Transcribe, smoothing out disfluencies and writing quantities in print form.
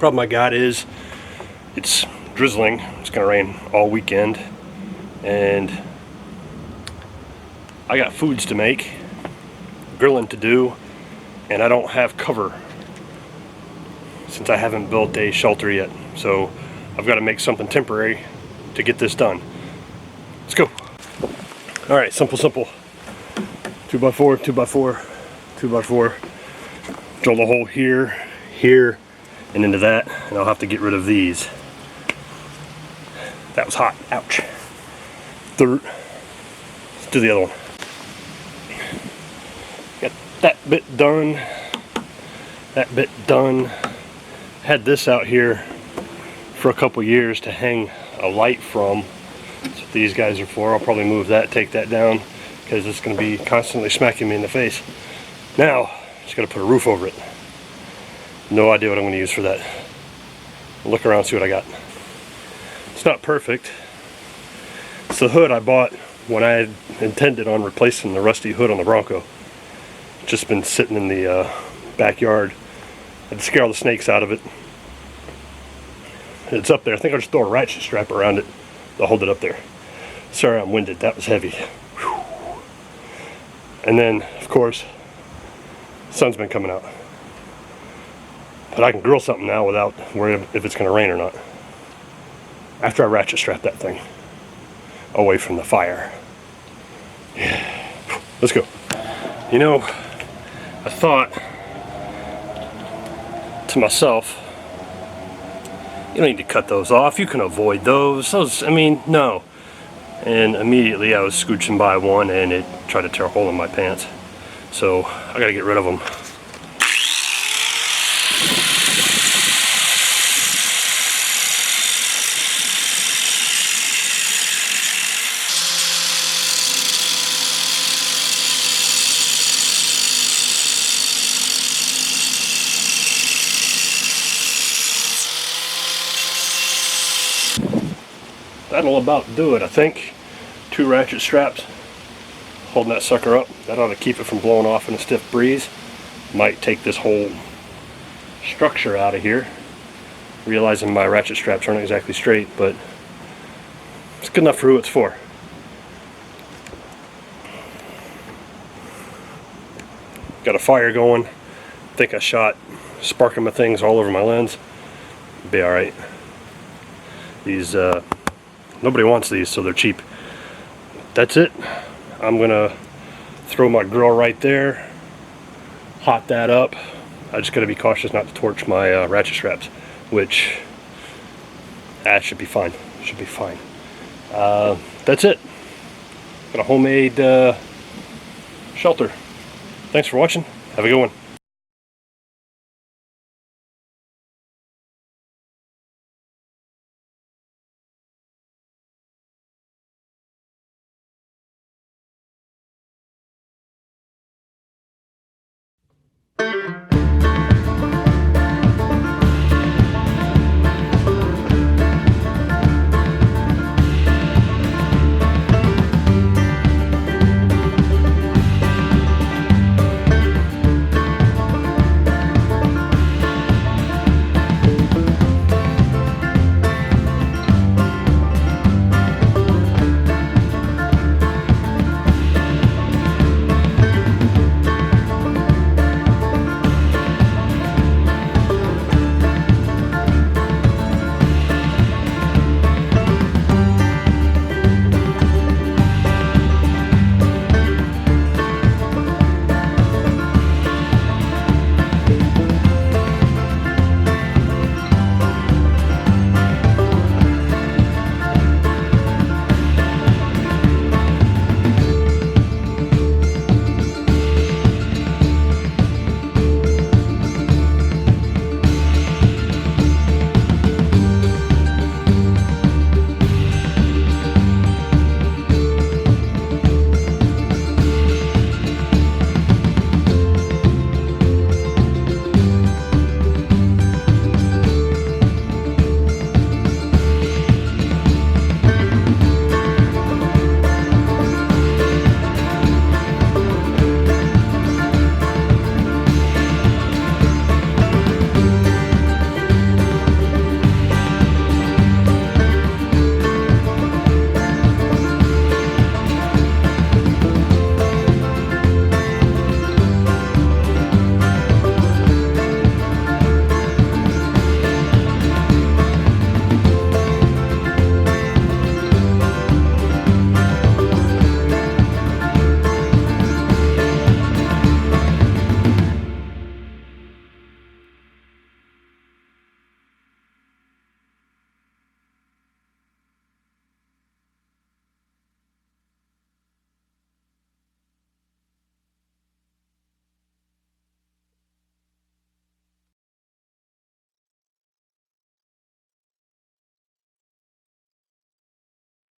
Problem I got is it's drizzling. It's gonna rain all weekend, and I got foods to make, grilling to do, and I don't have cover since I haven't built a shelter yet. So I've got to make something temporary to get this done. Let's go. All right, simple. 2x4, 2x4, 2x4. Drill a hole here, here, and into that, and I'll have to get rid of these. That was hot, ouch. Third, let's do the other one. Got that bit done, that bit done. Had this out here for a couple years to hang a light from. That's what these guys are for. I'll probably move that, take that down, because it's going to be constantly smacking me in the face. Now, just got to put a roof over it. No idea what I'm going to use for that. I'll look around, see what I got. It's not perfect. It's the hood I bought when I had intended on replacing the rusty hood on the Bronco. It's just been sitting in the backyard. I had to scare all the snakes out of it. It's up there. I think I'll just throw a ratchet strap around it to hold it up there. Sorry I'm winded. That was heavy. Whew. And then, of course, the sun's been coming out. But I can grill something now without worrying if it's going to rain or not. After I ratchet strap that thing away from the fire. Yeah. Let's go. You know, I thought to myself, you don't need to cut those off. You can avoid those. I mean, no. And immediately I was scooching by one and it tried to tear a hole in my pants. So I gotta get rid of them. That'll about do it, I think. 2 ratchet straps holding that sucker up. That ought to keep it from blowing off in a stiff breeze. Might take this whole structure out of here. Realizing my ratchet straps aren't exactly straight, but it's good enough for who it's for. Got a fire going. I think I shot sparking my things all over my lens. Be alright. These nobody wants these, so they're cheap. That's it. I'm gonna throw my grill right there, hot that up. I just gotta be cautious not to torch my ratchet straps, which that should be fine. Should be fine. That's it. Got a homemade shelter. Thanks for watching. Have a good one.